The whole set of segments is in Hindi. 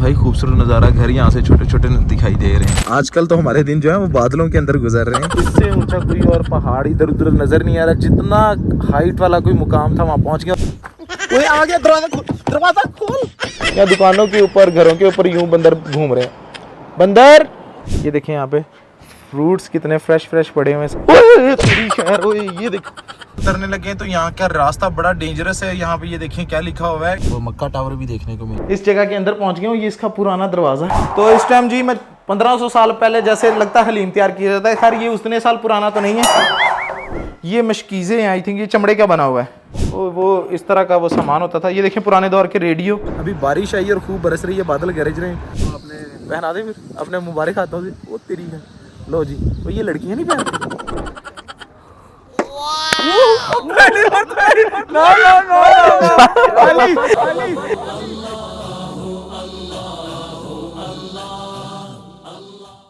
इंतहाई खूबसूरत नज़ारा, घर यहाँ से छोटे छोटे दिखाई दे रहे हैं। आजकल तो हमारे दिन जो है वो बादलों के अंदर गुजर रहे हैं। इससे ऊंचा कोई और पहाड़ इधर उधर नजर नहीं आ रहा। जितना हाइट वाला कोई मुकाम था वहाँ पहुँच गया। कोई आ गया, दरवाजा खोल। या दुकानों के ऊपर, घरों के ऊपर यूं बंदर घूम रहे हैं। बंदर, ये देखें यहाँ पे फ्रूट्स कितने फ्रेश पड़े हुए हैं। ओए ये देखो, उतरने लगे तो यहाँ का रास्ता बड़ा डेंजरस है। यहाँ पे ये देखें क्या लिखा हुआ है, वो मक्का टावर भी देखने को मिला। इस जगह के अंदर पहुंच गया हूँ, ये इसका पुराना दरवाजा। तो इस टाइम जी मैं 1500 साल पहले जैसे लगता है हलीम तैयार किया जाता है। खैर ये उतने साल पुराना तो नहीं है। ये मशकीज़ें हैं, आई थिंक ये चमड़े का बना हुआ है। वो इस तरह का वो सामान होता था। ये देखें पुराने दौर के रेडियो। अभी बारिश आई और खूब बरस रही है, बादल गरज रहे हैं। तो अपने पहना दे फिर अपने मुबारक हाथों से। वो तेरी है, लो जी। तो ये लड़कियां नहीं पहनती।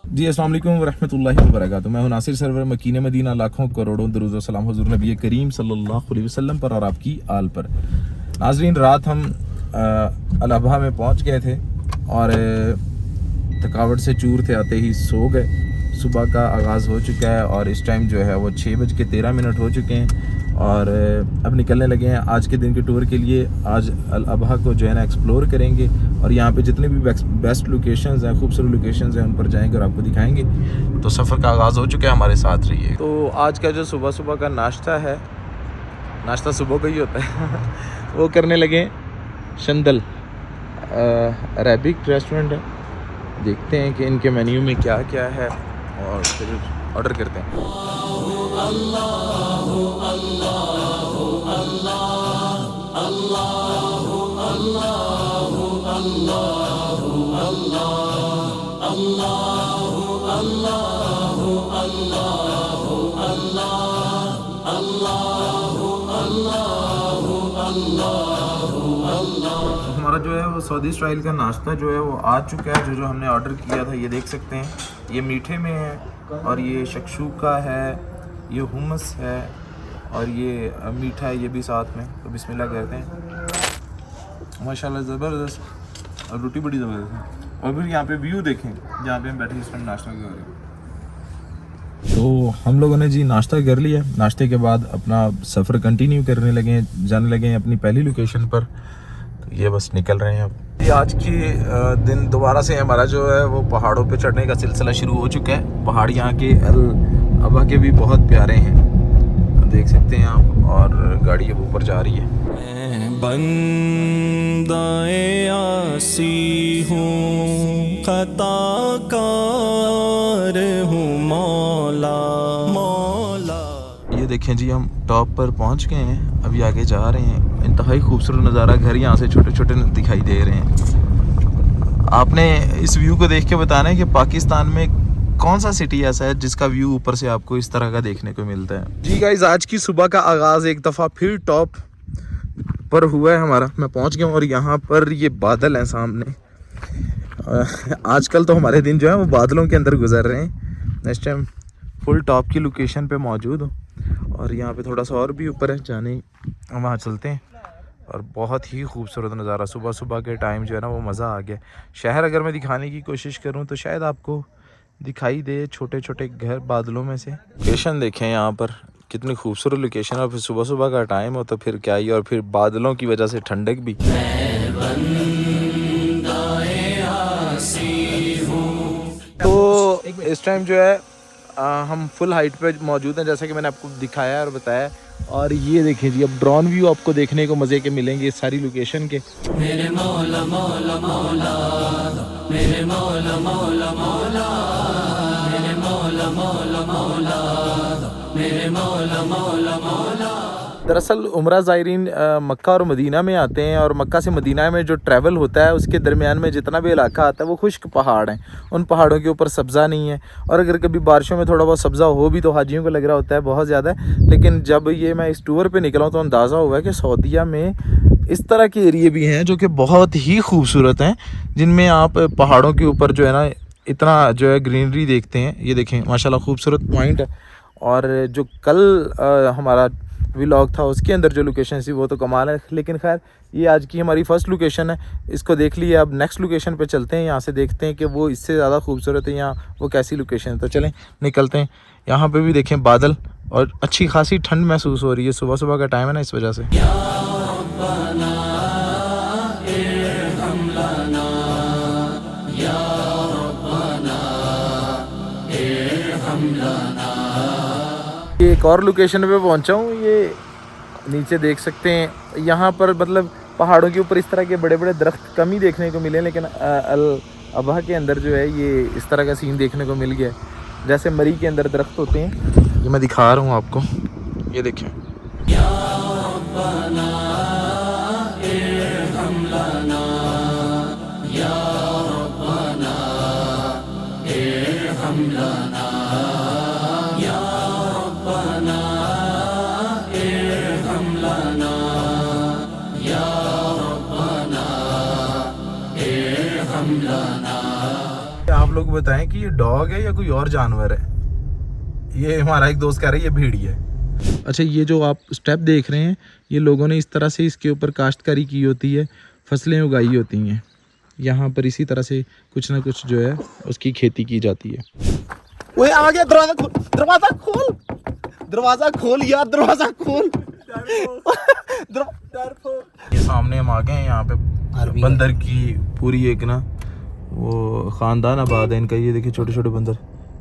जी अस्सलाम वालेकुम रहमतुल्लाहि व बरकातुहू। मैं हूं नासिर सरवर, मकीने मदीना, लाखों करोड़ों दरूद व सलाम हुजूर नबी करीम सल्लल्लाहु अलैहि वसल्लम पर और आपकी आल पर। नाज़रीन, रात हम अल अबहा में पहुंच गए थे और थकावट से चूर थे, आते ही सो गए। सुबह का आगाज़ हो चुका है और इस टाइम जो है वो 6:13 हो चुके हैं और अब निकलने लगे हैं आज के दिन के टूर के लिए। आज अल अबहा को जो है ना एक्सप्लोर करेंगे और यहाँ पे जितने भी बेस्ट लोकेशंस हैं, खूबसूरत लोकेशंस हैं, उन पर जाएंगे और आपको दिखाएंगे। तो सफ़र का आगाज़ हो चुका है, हमारे साथ रहिए। तो आज का जो सुबह का नाश्ता है, नाश्ता सुबह का ही होता है वो करने लगे शंदल अरेबिक रेस्टोरेंट है। देखते हैं कि इनके मेन्यू में क्या क्या है और फिर ऑर्डर करते हैं। हमारा जो है वो सऊदी स्टाइल का नाश्ता जो है वो आ चुका है। जो हमने ऑर्डर किया था ये देख सकते हैं। ये मीठे में है और ये शक्शूका है, ये हुमस है और ये मीठा है ये भी साथ में। तो बिस्मिल्लाह करते हैं। माशाल्लाह ज़बरदस्त और रोटी बड़ी ज़बरदस्त है। और फिर यहाँ पे व्यू देखें जहाँ पे हम बैठे इस टाइम नाश्ता कर रहे हैं। तो हम लोगों ने जी नाश्ता कर लिया। नाश्ते के बाद अपना सफ़र कंटिन्यू करने लगे, जाने लगे हैं अपनी पहली लोकेशन पर। तो ये बस निकल रहे हैं अब। आज की दिन दोबारा से हमारा जो है वो पहाड़ों पे चढ़ने का सिलसिला शुरू हो चुका है। पहाड़ यहाँ के अल अबहा के भी बहुत प्यारे हैं, देख सकते हैं आप। और गाड़ी अब ऊपर जा रही है। बंदाए आसी हूँ, खताकार हूँ मौला मौला। ये देखें जी हम टॉप पर पहुँच गए हैं, अभी आगे जा रहे हैं। इंतहाई खूबसूरत नज़ारा, घर यहाँ से छोटे छोटे दिखाई दे रहे हैं। आपने इस व्यू को देख के बताना है कि पाकिस्तान में कौन सा सिटी ऐसा है जिसका व्यू ऊपर से आपको इस तरह का देखने को मिलता है। जी गाइस, आज की सुबह का आगाज़ एक दफ़ा फिर टॉप पर हुआ है हमारा। मैं पहुंच गया हूँ और यहाँ पर ये बादल हैं सामने। आजकल तो हमारे दिन जो है वो बादलों के अंदर गुजर रहे हैं। इस टाइम फुल टॉप की लोकेशन पे मौजूद हूँ और यहाँ पे थोड़ा सा और भी ऊपर है, जाने वहाँ चलते हैं। और बहुत ही खूबसूरत नज़ारा, सुबह के टाइम जो है ना वो मज़ा आ गया। शहर अगर मैं दिखाने की कोशिश करूँ तो शायद आपको दिखाई दे छोटे छोटे घर बादलों में से। लोकेशन देखें यहाँ पर कितनी खूबसूरत लोकेशन है। और फिर सुबह का टाइम हो तो फिर क्या ही, और फिर बादलों की वजह से ठंडक भी। तो इस टाइम जो है हम फुल हाइट पे मौजूद हैं, जैसा कि मैंने आपको दिखाया और बताया। और ये देखें जी, अब ड्रोन व्यू आपको देखने को मज़े के मिलेंगे इस सारी लोकेशन के। मेरे मौला मौला मौला, मेरे मौला मौला मौला, मेरे मौला मौला मौला, मेरे मौला मौला मौला। दरअसल उम्रा ज़ायरीन मक्का और मदीना में आते हैं और मक्का से मदीना में जो ट्रैवल होता है उसके दरमियान में जितना भी इलाका आता है वो खुश्क पहाड़ हैं। उन पहाड़ों के ऊपर सब्ज़ा नहीं है और अगर कभी बारिशों में थोड़ा बहुत सब्ज़ा हो भी तो हाजियों को लग रहा होता है बहुत ज़्यादा। लेकिन जब ये मैं इस टूर पे निकला हूँ तो अंदाज़ा हुआ है कि सऊदीया में इस तरह के एरिए भी हैं जो कि बहुत ही खूबसूरत हैं, जिनमें आप पहाड़ों के ऊपर जो है ना इतना जो है ग्रीनरी देखते हैं। ये देखें माशाल्लाह खूबसूरत पॉइंट है। और जो कल हमारा व्लॉग था उसके अंदर जो लोकेशन थी वो तो कमाल है। लेकिन खैर ये आज की हमारी फर्स्ट लोकेशन है, इसको देख लिया। अब नेक्स्ट लोकेशन पे चलते हैं, यहाँ से देखते हैं कि वो इससे ज़्यादा खूबसूरत है या वो कैसी लोकेशन है। तो चलें निकलते हैं। यहाँ पे भी देखें बादल और अच्छी खासी ठंड महसूस हो रही है, सुबह सुबह का टाइम है ना, इस वजह से। ये एक और लोकेशन पे पहुंचा हूँ, ये नीचे देख सकते हैं। यहाँ पर मतलब पहाड़ों के ऊपर इस तरह के बड़े बड़े दरख्त कम ही देखने को मिले, लेकिन अल अबहा के अंदर जो है ये इस तरह का सीन देखने को मिल गया, जैसे मरी के अंदर दरख्त होते हैं। ये मैं दिखा रहा हूँ आपको, ये देखें। आप लोग बताएं कि ये डॉग है या कोई और जानवर है। ये हमारा एक दोस्त कह रहा है ये भेड़ी है। अच्छा, ये जो आप स्टेप देख रहे हैं, ये लोगों ने इस तरह से इसके ऊपर काश्तकारी की होती है, फसलें उगाई होती हैं यहाँ पर। इसी तरह से कुछ ना कुछ जो है उसकी खेती की जाती है। ओए आ गया, दरवाजा खोल, दरवाजा खोल, दरवाजा खोल यार, दरवाजा खोल। ये सामने हम आ गए हैं, यहाँ पे बंदर की पूरी एक ना वो ख़ानदान आबाद है इनका। ये देखिए छोटे छोटे बंदर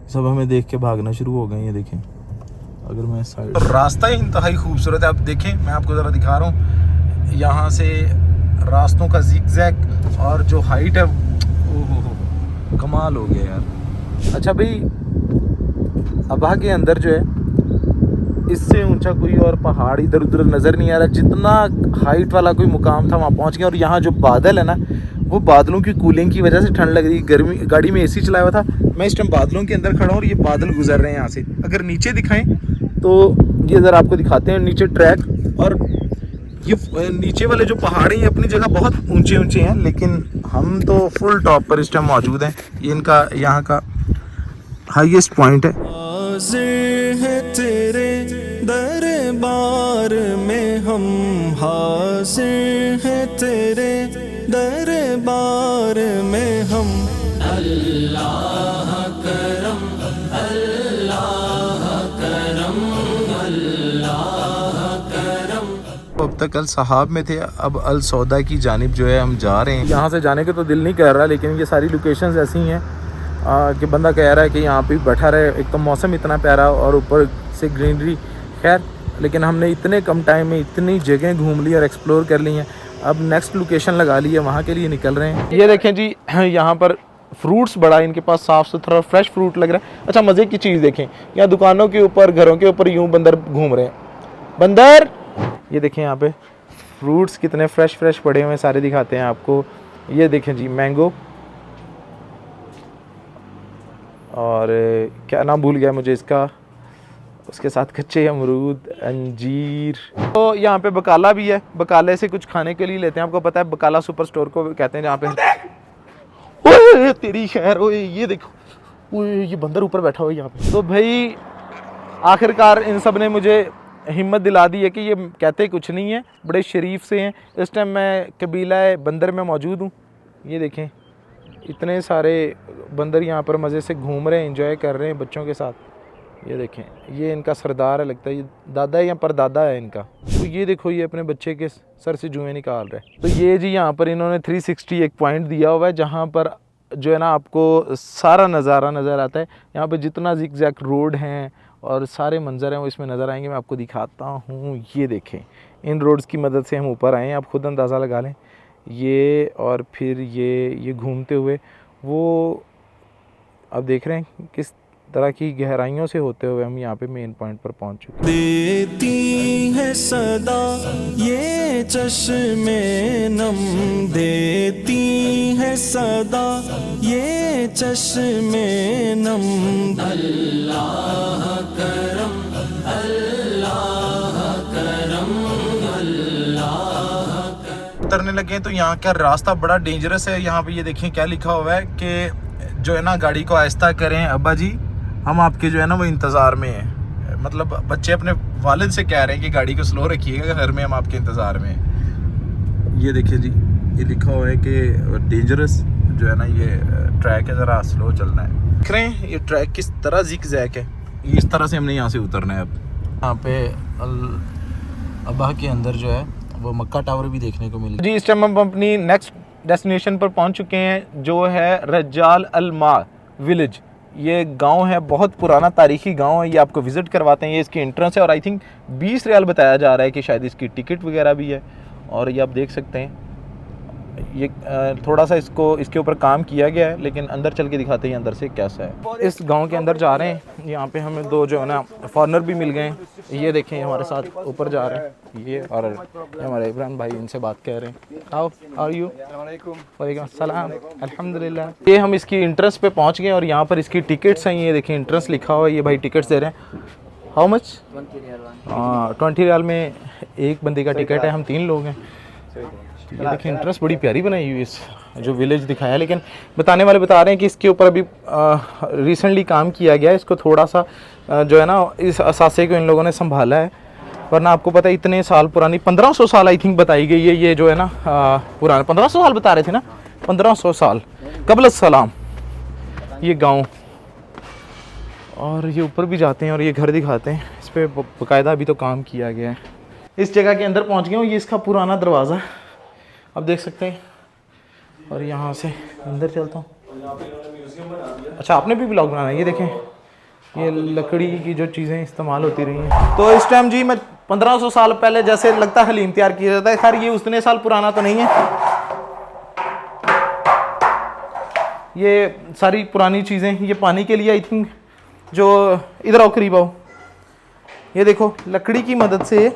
सब हमें देख के भागना शुरू हो गए। ये देखें, अगर मैं साइड, रास्ता ही इंतहाई खूबसूरत है। आप देखें, मैं आपको ज़रा दिखा रहा हूँ यहाँ से रास्तों का जिगजैग और जो हाइट है, ओहो कमाल हो गया यार। अच्छा भाई, अबहा के अंदर जो है इससे ऊंचा कोई और पहाड़ इधर उधर नज़र नहीं आ रहा। जितना हाइट वाला कोई मुकाम था वहाँ पहुँच गए। और यहाँ जो बादल है ना, वो बादलों की कूलिंग की वजह से ठंड लग रही है। गर्मी, गाड़ी में एसी चलाया हुआ था, मैं इस टाइम बादलों के अंदर खड़ा हूँ और ये बादल गुजर रहे हैं यहाँ से। अगर नीचे दिखाएं तो ये ज़रा आपको दिखाते हैं नीचे ट्रैक। और ये नीचे वाले जो पहाड़ हैं ये अपनी जगह बहुत ऊंचे ऊंचे हैं, लेकिन हम तो फुल टॉप पर इस टाइम मौजूद हैं। ये इनका यहाँ का हाईएस्ट पॉइंट है। तेरे दरबार में हम हाजिर हैं, तेरे दरबार में हम। अल्लाह करम, अल्लाह करम, अल्लाह करम। अब तक अल सहाब में थे, अब अल सौदा की जानिब जो है हम जा रहे हैं। यहाँ से जाने का तो दिल नहीं कर रहा, लेकिन ये सारी लोकेशंस ऐसी हैं कि बंदा कह रहा है कि यहाँ पे बैठा रहे। एक तो मौसम इतना प्यारा और ऊपर से ग्रीनरी। खैर, लेकिन हमने इतने कम टाइम में इतनी जगह घूम ली और एक्सप्लोर कर ली हैं। अब नेक्स्ट लोकेशन लगा ली है, वहाँ के लिए निकल रहे हैं। ये देखें जी, यहाँ पर फ्रूट्स बड़ा इनके पास साफ़ सुथरा फ्रेश फ्रूट लग रहा है। अच्छा, मज़े की चीज़ देखें, यहाँ दुकानों के ऊपर, घरों के ऊपर यूँ बंदर घूम रहे हैं। बंदर, ये देखें यहाँ पे फ्रूट्स कितने फ्रेश फ्रेश पड़े हुए हैं, सारे दिखाते हैं आपको। ये देखें जी, मैंगो, और क्या नाम भूल गया मुझे इसका, उसके साथ कच्चे अमरूद, अंजीर। तो यहाँ पे बकाला भी है, बकाले से कुछ खाने के लिए लेते हैं। आपको पता है बकाला सुपर स्टोर को कहते हैं, जहाँ पे ओए तेरी खैर, ओए ये देखो, ओए ये बंदर ऊपर बैठा हुआ है यहाँ पे। तो भाई आखिरकार इन सब ने मुझे हिम्मत दिला दी है कि ये कहते कुछ नहीं है, बड़े शरीफ से हैं। इस टाइम मैं कबीला बंदर में मौजूद हूँ। ये देखें, इतने सारे बंदर यहाँ पर मज़े से घूम रहे हैं, एंजॉय कर रहे हैं बच्चों के साथ। ये देखें, ये इनका सरदार है, लगता है ये दादा है या परदादा है इनका। तो ये देखो, ये अपने बच्चे के सर से जुएं निकाल रहे हैं। तो ये जी, यहाँ पर इन्होंने 360 एक पॉइंट दिया हुआ है, जहाँ पर जो है ना आपको सारा नज़ारा नज़र आता है। यहाँ पर जितना जिगजैग रोड हैं और सारे मंजर हैं वो इसमें नज़र आएंगे। मैं आपको दिखाता हूँ। ये देखें, इन रोड्स की मदद से हम ऊपर आए हैं, आप खुद अंदाज़ा लगा लें। ये और फिर ये घूमते हुए वो अब देख रहे हैं किस तरह की गहराइयों से होते हुए हम यहाँ पे मेन पॉइंट पर पहुँच चुके हैं। देती है सदा ये चश्मे नम, देती है सदा ये चश्मे नम। अल्लाह करम, अल्लाह करम, अल्लाह करम। उतरने लगे तो यहाँ का रास्ता बड़ा डेंजरस है। यहाँ पे ये देखें क्या लिखा हुआ है कि जो है ना गाड़ी को आहिस्ता करें, अब्बा जी हम आपके जो है ना वो इंतज़ार में हैं। मतलब बच्चे अपने वालिद से कह रहे हैं कि गाड़ी को स्लो रखिएगा, घर में हम आपके इंतज़ार में हैं। ये देखिए जी, ये लिखा हुआ है कि डेंजरस जो है ना ये ट्रैक है, ज़रा स्लो चलना है। देख रहे हैं ये ट्रैक किस तरह जिक जैक है, इस तरह से हमने यहाँ से उतरना है। अब यहाँ पे अब्बा के अंदर जो है वो मक्का टावर भी देखने को मिलेगा जी। इस टाइम हम अपनी नेक्स्ट डेस्टिनेशन पर पहुँच चुके हैं जो है रजाल अल मा विलेज। ये गांव है, बहुत पुराना तारीखी गांव है। ये आपको विज़िट करवाते हैं। ये इसकी एंट्रेंस है और आई थिंक 20 रियाल बताया जा रहा है कि शायद इसकी टिकट वगैरह भी है। और ये आप देख सकते हैं ये थोड़ा सा इसके ऊपर काम किया गया है, लेकिन अंदर चल के दिखाते हैं अंदर से कैसा है। इस गांव के अंदर जा रहे हैं। यहाँ पे हमें दो जो है ना फॉरनर भी मिल गए हैं। ये देखें हमारे साथ ऊपर जा रहे हैं ये, और हमारे इब्राहिम भाई इनसे बात कर रहे हैं। How are you? वालेकुम अस्सलाम, अल्हम्दुलिल्लाह। ये हम इसकी एंट्रेंस पे पहुँच गए और यहाँ पर इसकी टिकट्स हैं। ये देखें एंट्रेंस लिखा हुआ है, ये भाई टिकट्स दे रहे हैं। How much? 20 रियाल में एक बंदे का टिकट है, हम 3 लोग हैं। ये देखिए इंटरेस्ट बड़ी प्यारी बनाई हुई इस जो विलेज दिखाया है, लेकिन बताने वाले बता रहे हैं कि इसके ऊपर अभी रिसेंटली काम किया गया है। इसको थोड़ा सा जो है ना इस असासे को इन लोगों ने संभाला है, वरना आपको पता है इतने साल पुरानी 1500 साल आई थिंक बताई गई है। ये जो है ना पुराना 1500 साल बता रहे थे ना, 1500 साल कबल सलाम ये गाँव। और ये ऊपर भी जाते हैं और ये घर दिखाते हैं। इस पर बाकायदा अभी तो काम किया गया है। इस जगह के अंदर पहुँच गया हूँ। ये इसका पुराना दरवाज़ा आप देख सकते हैं। और यहाँ से अंदर चलता हूँ। अच्छा आपने भी ब्लॉग बनाना है। ये देखें ये लकड़ी की जो चीज़ें इस्तेमाल होती रही हैं। तो इस टाइम जी मैं 1500 साल पहले जैसे लगता है हलीम तैयार किया जाता है। खैर ये उतने साल पुराना तो नहीं है। ये सारी पुरानी चीज़ें, ये पानी के लिए आई थिंक जो इधर आओ करीब आओ। ये देखो लकड़ी की मदद से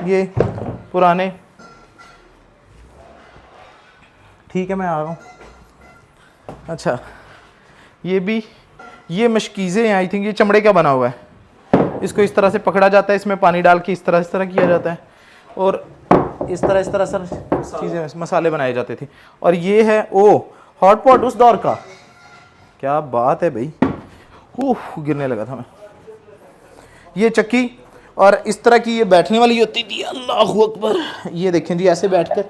ये पुराने, ठीक है मैं आ रहा हूँ। अच्छा ये मशकीज़ें हैं आई थिंक। ये चमड़े का बना हुआ है। इसको इस तरह से पकड़ा जाता है, इसमें पानी डाल के इस तरह किया जाता है और इस तरह सर चीज़ें मसाले बनाए जाते थे। और ये है हॉट पॉट उस दौर का। क्या बात है भाई, गिरने लगा था मैं। ये चक्की और इस तरह की ये बैठने वाली होती थी। अल्लाहु अकबर। ये देखें जी ऐसे बैठकर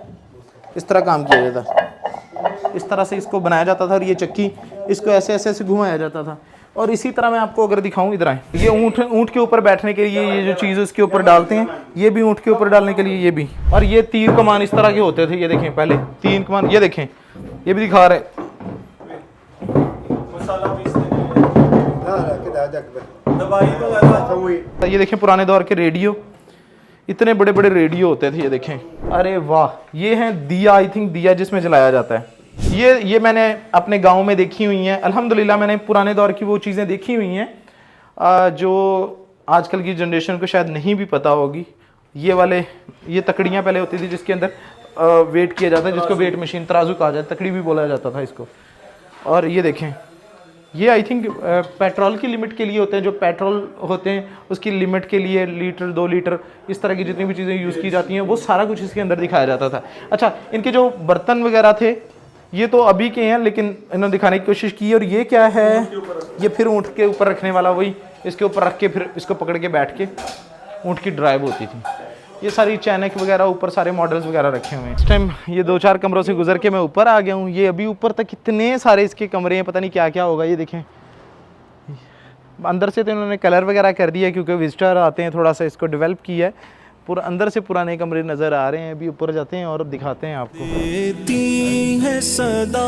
इस तरह काम किया जाता, इस तरह से इसको बनाया जाता था। और ये चक्की इसको ऐसे घुमाया जाता था। और इसी तरह मैं आपको अगर दिखाऊं, इधर आए, ये ऊँट के ऊपर बैठने के लिए ये जो चीज़ इसके ऊपर डालते हैं, ये भी ऊँट के ऊपर डालने के लिए ये भी। और ये तीर कमान इस तरह के होते थे। ये देखें पहले 3 कमान, ये देखें ये भी दिखा रहे। ये देखें पुराने दौर के रेडियो, इतने बड़े बड़े रेडियो होते थे। ये देखें, अरे वाह। ये हैं दिया, आई थिंक दिया जिसमें जलाया जाता है। ये मैंने अपने गांव में देखी हुई हैं। अल्हम्दुलिल्लाह मैंने पुराने दौर की वो चीज़ें देखी हुई हैं जो आजकल की जनरेशन को शायद नहीं भी पता होगी। ये तकड़ियाँ पहले होती थी जिसके अंदर वेट किया जाता है, जिसको वेट मशीन तराजू कहा जाता है, तकड़ी भी बोला जाता था इसको। और ये देखें ये आई थिंक पेट्रोल की लिमिट के लिए होते हैं। जो पेट्रोल होते हैं उसकी लिमिट के लिए लीटर 2 लीटर इस तरह की जितनी भी चीज़ें यूज़ की जाती हैं वो सारा कुछ इसके अंदर दिखाया जाता था। अच्छा इनके जो बर्तन वगैरह थे ये तो अभी के हैं, लेकिन इन्होंने दिखाने की कोशिश की। और ये क्या है? ये फिर ऊँट के ऊपर रखने वाला, वही इसके ऊपर रख के फिर इसको पकड़ के बैठ के ऊँट की ड्राइव होती थी। ये सारी चैनक वगैरह ऊपर सारे मॉडल्स वगैरह रखे हुए हैं। इस टाइम ये 2-4 कमरों से गुजर के मैं ऊपर आ गया हूँ। ये अभी ऊपर तक कितने सारे इसके कमरे हैं, पता नहीं क्या क्या होगा। ये देखें अंदर से तो इन्होंने कलर वगैरह कर दिया है क्योंकि विजिटर आते हैं, थोड़ा सा इसको डेवलप किया है। पूरा अंदर से पुराने कमरे नज़र आ रहे हैं। अभी ऊपर जाते हैं और दिखाते हैं आपको। देती है सदा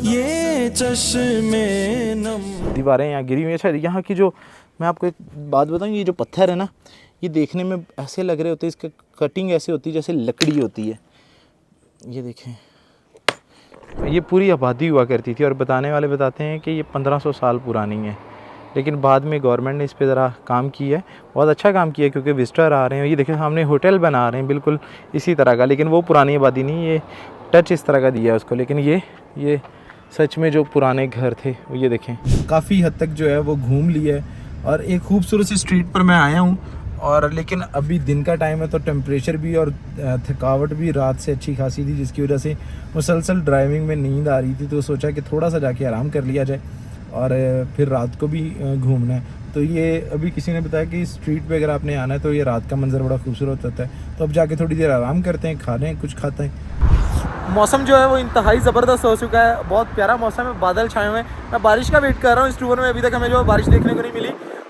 ये चश्मे नम। दीवारें यहाँ गिरी हुई हैं। अच्छा यहाँ की जो मैं आपको एक बात बताऊँ, ये जो पत्थर है ना ये देखने में ऐसे लग रहे होते हैं, इसका कटिंग ऐसे होती है जैसे लकड़ी होती है। ये देखें ये पूरी आबादी हुआ करती थी और बताने वाले बताते हैं कि ये 1500 साल पुरानी है, लेकिन बाद में गवर्नमेंट ने इस पे ज़रा काम किया है, बहुत अच्छा काम किया है क्योंकि विजिटर आ रहे हैं। ये देखें सामने होटल बना रहे हैं बिल्कुल इसी तरह का, लेकिन वो पुरानी आबादी नहीं, ये टच इस तरह का दिया है उसको। लेकिन ये सच में जो पुराने घर थे वो ये देखें काफ़ी हद तक जो है वो घूम लिया है। और एक खूबसूरत सी स्ट्रीट पर मैं आया हूँ और लेकिन अभी दिन का टाइम है तो टेम्परेचर भी और थकावट भी रात से अच्छी खासी थी, जिसकी वजह से मुसलसल ड्राइविंग में नींद आ रही थी। तो सोचा कि थोड़ा सा जाके आराम कर लिया जाए और फिर रात को भी घूमना है। तो ये अभी किसी ने बताया कि स्ट्रीट पे अगर आपने आना है तो ये रात का मंजर बड़ा खूबसूरत होता है। तो अब जाके थोड़ी देर आराम करते हैं, खा रहे हैं, कुछ खाते हैं। मौसम जो है वो इंतहाई ज़बरदस्त हो चुका है, बहुत प्यारा मौसम है, बादल छाए हुए हैं। मैं बारिश का वेट कर रहा हूँ इस टूर में, अभी तक हमें जो बारिश देखने को नहीं मिली।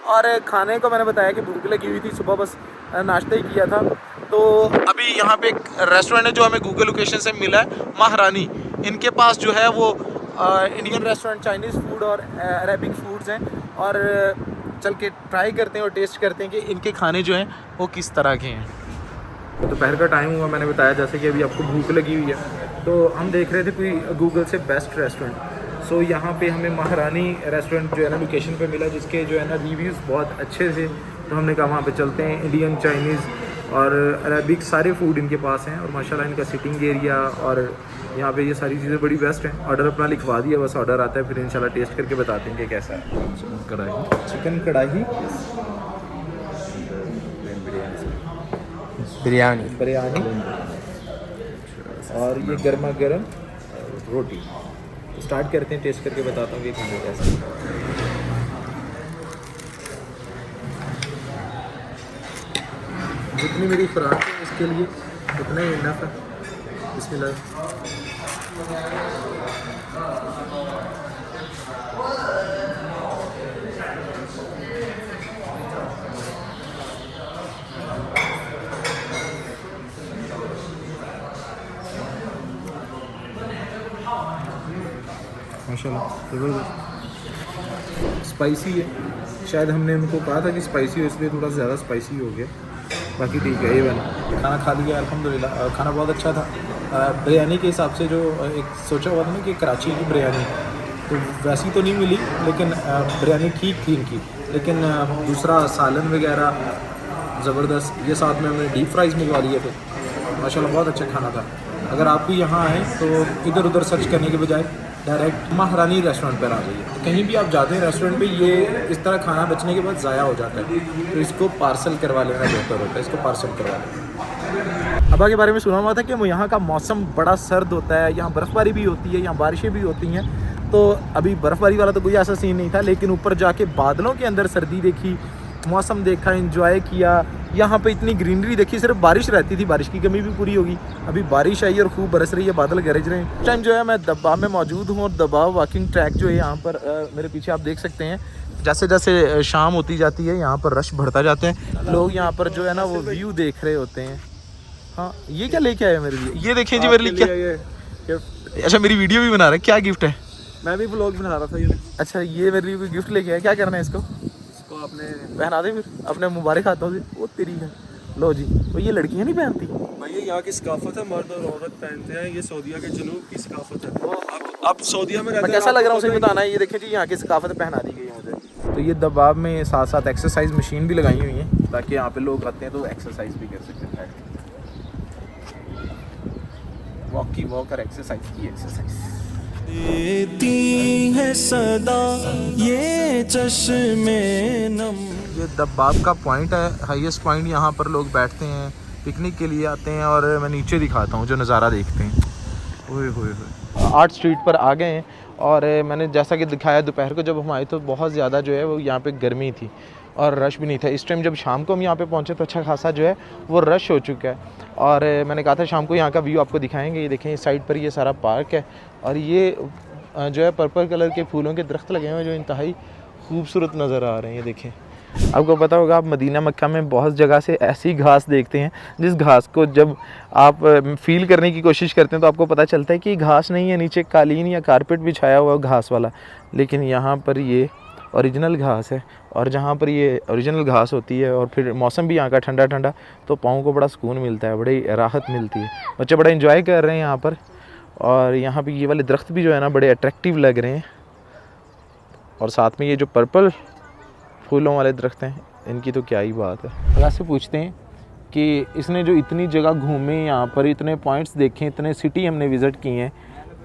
और खाने को मैंने बताया कि भूख लगी हुई थी, सुबह बस नाश्ता ही किया था। तो अभी यहाँ पे एक रेस्टोरेंट है जो हमें गूगल लोकेशन से मिला है, महारानी। इनके पास जो है वो इंडियन रेस्टोरेंट, चाइनीज़ फूड और अरेबिक फूड्स हैं। और चल के ट्राई करते हैं और टेस्ट करते हैं कि इनके खाने जो हैं वो किस तरह के हैं। दोपहर का टाइम हुआ, मैंने बताया जैसे कि अभी आपको भूख लगी हुई है, तो हम देख रहे थे कोई गूगल से बेस्ट रेस्टोरेंट। सो यहाँ पे हमें महारानी रेस्टोरेंट जो है ना लोकेशन पे मिला, जिसके जो है ना रिव्यूज़ बहुत अच्छे थे। तो हमने कहा वहाँ पे चलते हैं। इंडियन, चाइनीज़ और अरेबिक सारे फूड इनके पास हैं, और माशाल्लाह इनका सिटिंग एरिया और यहाँ पे ये सारी चीज़ें बड़ी बेस्ट हैं। ऑर्डर अपना लिखवा दिया, बस ऑर्डर आता है, फिर इंशाल्लाह टेस्ट करके बताते हैं कि कैसा है। चिकन कढ़ाई, बिरयानी और ये गर्मा गर्म रोटी। स्टार्ट करते हैं, टेस्ट करके बताता हूँ कि खाने कैसा है। जितनी मेरी खुराक है इसके लिए उतना ही इनफ है। बिस्मिल्लाह। माशाल्लाह ज़बरदस्त स्पाइसी है। शायद हमने उनको कहा था कि स्पाइसी हो, इसलिए थोड़ा ज़्यादा स्पाइसी हो गया। बाकी ठीक है, ये बना। खाना खा लिया अल्हम्दुलिल्लाह, खाना बहुत अच्छा था। बिरयानी के हिसाब से जो एक सोचा हुआ था ना कि कराची की बिरयानी, तो वैसी तो नहीं मिली, लेकिन बिरयानी ठीक थी इनकी। लेकिन दूसरा सालन वगैरह ज़बरदस्त। ये साथ में हमने डीप फ्राइज़ मंगवा लिए थे। माशाल्लाह बहुत अच्छा खाना था। अगर आप भी यहाँ आएँ तो इधर उधर सर्च करने के बजाय डायरेक्ट महारानी रेस्टोरेंट पर आ जाइए। कहीं भी आप जाते हैं रेस्टोरेंट पे, ये इस तरह खाना बचने के बाद ज़ाया हो जाता है, तो इसको पार्सल करवा लेना बेहतर होता है। इसको पार्सल करवा लेना। हवा के बारे में सुना हुआ था कि वो यहाँ का मौसम बड़ा सर्द होता है, यहाँ बर्फ़बारी भी होती है, यहाँ बारिशें भी होती हैं। तो अभी बर्फ़बारी वाला तो कोई ऐसा सीन नहीं था, लेकिन ऊपर जाके बादलों के अंदर सर्दी देखी, मौसम देखा, एंजॉय किया। यहाँ पे इतनी ग्रीनरी देखी, सिर्फ बारिश रहती थी, बारिश की कमी भी पूरी होगी। अभी बारिश आई और खूब बरस रही है, बादल गरज रहे हैं। इस टाइम जो है मैं दब्बाब में मौजूद हूँ, और दब्बाब वॉकिंग ट्रैक जो है यहाँ पर मेरे पीछे आप देख सकते हैं। जैसे जैसे शाम होती जाती है यहाँ पर रश बढ़ता जाता है। लोग यहाँ पर जो है ना वो व्यू देख रहे होते हैं। हाँ, ये क्या लेके आए मेरे लिए? ये देखें जी मेरे लिए क्या। अच्छा, मेरी वीडियो भी बना रहे हैं, क्या गिफ्ट है? मैं भी व्लॉग बना रहा था ये। अच्छा, ये मेरे लिए कोई गिफ्ट लेके आया, क्या करना है इसको? आपने पहना दे फिर, अपने मुबारक हाथों से। वो तेरी है। लो जी, वो ये लड़कियां नहीं पहनती भाई, ये यहाँ की सकाफत है, मर्द और औरत पहनते हैं। ये सऊदीया के जनूब की सकाफत है। अब सऊदीया में रहते हैं, कैसा लग रहा है उसे बताना है। ये देखें जी, यहाँ की सकाफत पहना दी गई है मुझे। तो ये दबाव में साथ साथ एक्सरसाइज मशीन भी लगाई हुई है, ताकि यहाँ पे लोग आते हैं तो एक्सरसाइज भी कर सकते हैं। वॉक की वॉक और एक्सरसाइज की एक्सरसाइज। देती है सदा ये चश्मे नम। ये दब्बाब का पॉइंट है, हाईएस्ट पॉइंट। यहाँ पर लोग बैठते हैं, पिकनिक के लिए आते हैं। और मैं नीचे दिखाता हूँ जो नज़ारा देखते हैं। ओए होए होए, आर्ट स्ट्रीट पर आ गए हैं। और मैंने जैसा कि दिखाया, दोपहर को जब हम आए तो बहुत ज़्यादा जो है वो यहाँ पे गर्मी थी और रश भी नहीं था। इस टाइम जब शाम को हम यहाँ पे पहुँचे तो अच्छा खासा जो है वो रश हो चुका है। और मैंने कहा था शाम को यहाँ का व्यू आपको दिखाएंगे। ये देखें, इस साइड पर ये सारा पार्क है, और ये जो है पर्पल कलर के फूलों के दरख्त लगे हुए हैं जो इंतहाई खूबसूरत नज़र आ रहे हैं। ये देखें, आपको पता होगा, आप मदीना मक्का में बहुत जगह से ऐसी घास देखते हैं जिस घास को जब आप फील करने की कोशिश करते हैं तो आपको पता चलता है कि घास नहीं है, नीचे कालीन या कारपेट बिछाया हुआ घास वाला। लेकिन यहाँ पर ये ओरिजिनल घास है, और जहाँ पर ये ओरिजिनल घास होती है और फिर मौसम भी यहाँ का ठंडा ठंडा, तो पाँव को बड़ा सुकून मिलता है, बड़ी राहत मिलती है। बच्चे बड़ा एंजॉय कर रहे हैं यहाँ पर। और यहाँ पे ये वाले दरख्त भी जो है ना बड़े अट्रैक्टिव लग रहे हैं। और साथ में ये जो पर्पल फूलों वाले दरख्त हैं, इनकी तो क्या ही बात है। अगर से पूछते हैं कि इसने जो इतनी जगह घूमे, यहाँ पर इतने पॉइंट्स देखे, इतने सिटी हमने विज़िट किए हैं,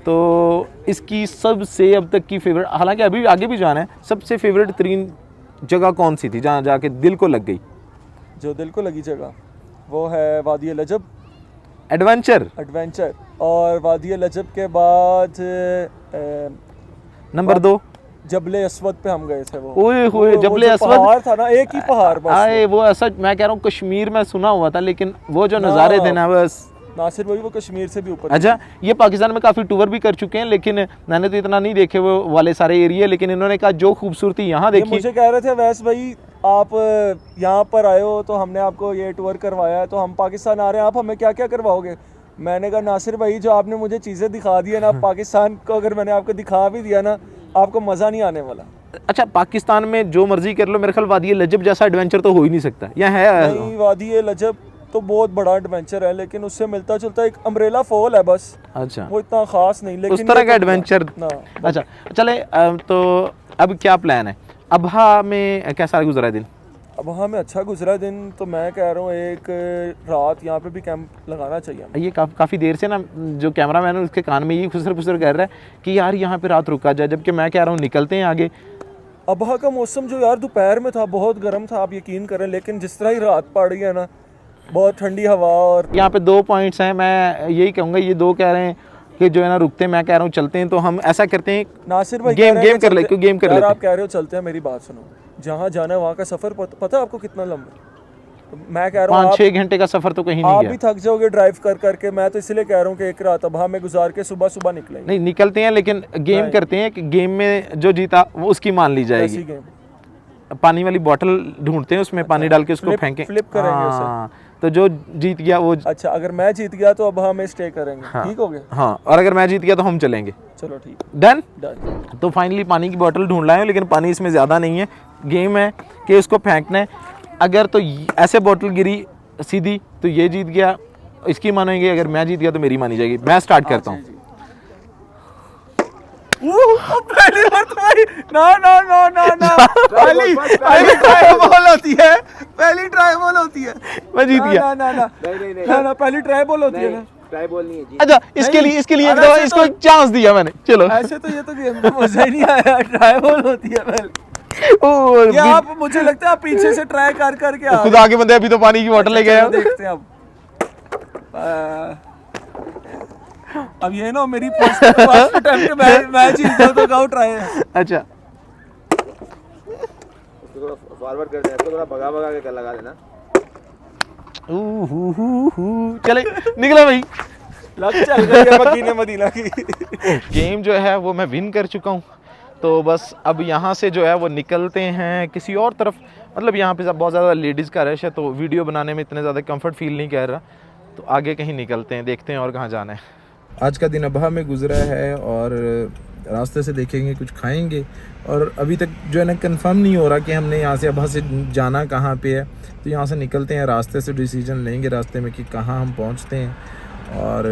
तो इसकी सबसे अब तक की फेवरेट, हालांकि अभी आगे भी जाना है, सबसे फेवरेट तरीन जगह कौन सी थी जहाँ जाके दिल को लग गई? जो दिल को लगी जगह वो है वादी लजब एडवेंचर। और वादी लजब के बाद नंबर 2 जबले अस्वद पे हम गए थे। वो जबले अस्वद पहाड़ था ना, एक ही पहाड़ बस। आए वो ऐसा, मैं कह रहा हूँ कश्मीर में सुना हुआ था, लेकिन वो जो नज़ारे थे ना, बस नासिर भाई वो कश्मीर से भी ऊपर। अच्छा, ये पाकिस्तान में काफ़ी टूर भी कर चुके हैं, लेकिन मैंने तो इतना नहीं देखे वो वाले सारे एरिया, लेकिन इन्होंने कहा जो खूबसूरती यहाँ ये देखी। मुझे कह रहे थे वैस भाई आप यहाँ पर आए हो तो हमने आपको ये टूर करवाया है, तो हम पाकिस्तान आ रहे हैं, आप हमें क्या क्या करवाओगे? मैंने कहा नासिर भाई जो आपने मुझे चीज़ें दिखा दी है ना, पाकिस्तान को अगर मैंने आपको दिखा भी दिया ना, आपको मज़ा नहीं आने वाला। अच्छा, पाकिस्तान में जो मर्जी कर लो, मेरे ख्याल वादी लजब जैसा एडवेंचर तो हो ही नहीं सकता, या है? नहीं, वादी लजब तो बहुत बड़ा एडवेंचर है, लेकिन उससे मिलता जुलता एक अम्ब्रेला फॉल है बस। अच्छा, वो इतना खास नहीं, लेकिन उस तरह का ये तो एडवेंचर। ना। अच्छा चले, तो अब क्या प्लान है? अबहा में कैसा गुजरा दिन? अब हमें अच्छा गुजरा दिन, तो मैं कह रहा हूँ एक रात यहाँ पे भी कैंप लगाना चाहिए हमें। ये काफ़ी देर से ना जो कैमरा मैन है उसके कान में ये खुसर खुसर कर रहा है कि यार यहाँ पे रात रुका जाए, जबकि मैं कह रहा हूँ निकलते हैं आगे। अबहा का मौसम जो यार दोपहर में था बहुत गर्म था, आप यकीन करें, लेकिन जिस तरह ही रात पड़ रही है ना, बहुत ठंडी हवा। और यहाँ पे 2 पॉइंट्स हैं, मैं यही कहूँगा, ये 2 कह रहे हैं कि जो है ना रुकते, मैं कह रहा हूँ चलते हैं। तो हम ऐसा करते हैं, नासिर भाई गेम कर ले, क्यों गेम कर यार लेते आप कह रहे हो चलते हैं, मेरी बात सुनो, जहाँ जाना है वहाँ का सफ़र पता है आपको कितना लंबा है? तो मैं कह रहा हूँ 5-6 घंटे का सफ़र तो कहीं नहीं आप गया। भी थक जाओगे ड्राइव कर करके। मैं तो इसलिए कह रहा हूँ कि एक रात अबहा में गुजार के सुबह सुबह निकलेंगे। नहीं निकलते हैं, लेकिन गेम करते हैं कि गेम में जो जीता वो उसकी मान ली जाएगी। ऐसी गेम पानी वाली बोतल ढूंढते हैं, उसमें पानी डाल के उसको फेंकें, फ्लिप करेंगे उसे। हाँ, तो जो जीत गया वो। अच्छा, अगर मैं जीत गया तो अब हमें स्टे करेंगे। हाँ, ठीक हो गया? हाँ, और अगर मैं जीत गया तो हम चलेंगे। चलो ठीक, डन। डन। तो फाइनली पानी की बोतल ढूंढ लाए, लेकिन पानी इसमें ज़्यादा नहीं है। गेम है कि उसको फेंकना है, अगर तो ऐसे बोतल गिरी सीधी तो ये जीत गया, इसकी मानेंगे, अगर मैं जीत गया तो मेरी मानी जाएगी। मैं स्टार्ट करता हूँ। पहली बार तुम्हारी ना पहली ट्राई बॉल होती है, पहली ट्राई बॉल होती है। मैं जीत गया। ना पहली ट्राई बॉल होती है ना। ट्राई बॉल नहीं है जी। अच्छा, इसके लिए एक दफा इसको चांस दिया मैंने। चलो, ऐसे तो ये तो गेम में मजा ही नहीं आया। ट्राई बॉल होती है पहले। ये आप, मुझे लगता है आप पीछे से ट्राई कर करके आ खुदा के बंदे अभी तो पानी की बोतल ले गए। देखते हैं अब ये ना मेरी फर्स्ट अटेम्प्ट मैं जीत गया तो गाओ ट्राई। अच्छा, उसको थोड़ा फॉरवर्ड कर देना, इसको थोड़ा भगा भगा के लगा देना। चले निकला भाई, लग चल गई मदीने मदीना की। गेम जो है वो मैं विन कर चुका हूँ। तो बस अब यहाँ से जो है वो निकलते हैं किसी और तरफ। मतलब यहाँ पे बहुत ज़्यादा लेडीज़ का रश है, तो वीडियो बनाने में इतने ज़्यादा कंफर्ट फील नहीं कर रहा, तो आगे कहीं निकलते हैं, देखते हैं और कहाँ जाना है। आज का दिन अबहा में गुजरा है, और रास्ते से देखेंगे, कुछ खाएंगे, और अभी तक जो है ना कंफर्म नहीं हो रहा कि हमने यहाँ से अबहा से जाना कहाँ पे है। तो यहाँ से निकलते हैं, रास्ते से डिसीजन लेंगे रास्ते में कि कहाँ हम पहुँचते हैं। और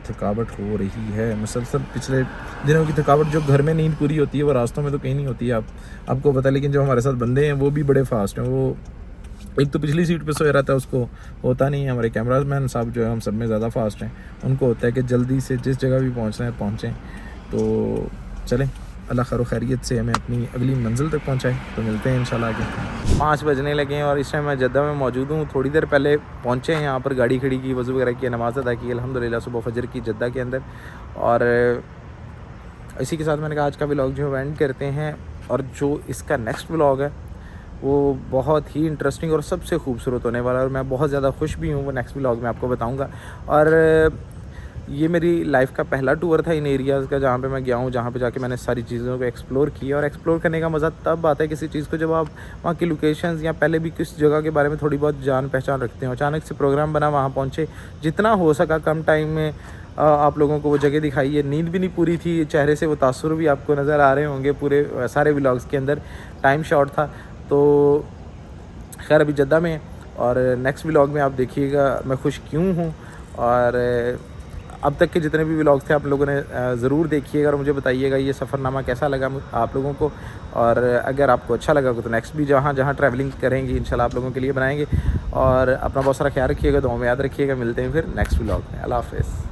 थकावट हो रही है मुसलसल, पिछले दिनों की थकावट, जो घर में नींद पूरी होती है वो रास्तों में तो कहीं नहीं होती है, आपको पता है। लेकिन जो हमारे साथ बंदे हैं वो भी बड़े फास्ट हैं। वो एक तो पिछली सीट पे सोया रहता है, उसको होता नहीं है। हमारे कैमरामैन साहब जो है हम सब में ज़्यादा फास्ट हैं, उनको होता है कि जल्दी से जिस जगह भी पहुंचना है पहुँचें। तो चलें, अल्लाह खैर खैरियत से हमें अपनी अगली मंजिल तक पहुंचाए। तो मिलते हैं इंशाल्लाह आगे। 5 बजने लगे हैं और इस टाइम मैं जद्दा में मौजूद हूँ। थोड़ी देर पहले पहुँचे हैं, यहाँ पर गाड़ी खड़ी की, वज़ू वगैरह की, नमाज़ अदा की अल्हम्दुलिल्लाह सुबह फजर की जद्दा के अंदर। और इसी के साथ मैंने कहा आज का व्लॉग जो है एंड करते हैं। और जो इसका नेक्स्ट व्लॉग है वो बहुत ही इंटरेस्टिंग और सबसे खूबसूरत होने वाला है, और मैं बहुत ज़्यादा खुश भी हूँ। वो नेक्स्ट व्लॉग में आपको बताऊँगा। और ये मेरी लाइफ का पहला टूर था इन एरियाज़ का, जहाँ पे मैं गया हूँ, जहाँ पे जाके मैंने सारी चीज़ों को एक्सप्लोर किया। और एक्सप्लोर करने का मज़ा तब आता है किसी चीज़ को, जब आप वहाँ की लोकेशंस या पहले भी किस जगह के बारे में थोड़ी बहुत जान पहचान रखते हो। अचानक से प्रोग्राम बना, वहाँ पहुँचे, जितना हो सका कम टाइम में आप लोगों को वो जगह दिखाई है। नींद भी नहीं पूरी थी, चेहरे से वो तासुर भी आपको नज़र आ रहे होंगे पूरे सारे व्लॉग्स के अंदर। टाइम शॉर्ट था, तो खैर अभी जद्दा में, और नेक्स्ट व्लॉग में आप देखिएगा मैं खुश क्यों हूँ। और अब तक के जितने भी व्लॉग्स थे आप लोगों ने ज़रूर देखिएगा, और मुझे बताइएगा ये सफ़रनामा कैसा लगा आप लोगों को। और अगर आपको अच्छा लगा तो नेक्स्ट भी जहाँ जहाँ ट्रैवलिंग करेंगे इंशाल्लाह आप लोगों के लिए बनाएंगे। और अपना बहुत सारा ख्याल रखिएगा, दुआ में याद रखिएगा। मिलते हैं फिर नेक्स्ट व्लॉग में। अल्लाह हाफ़िज़।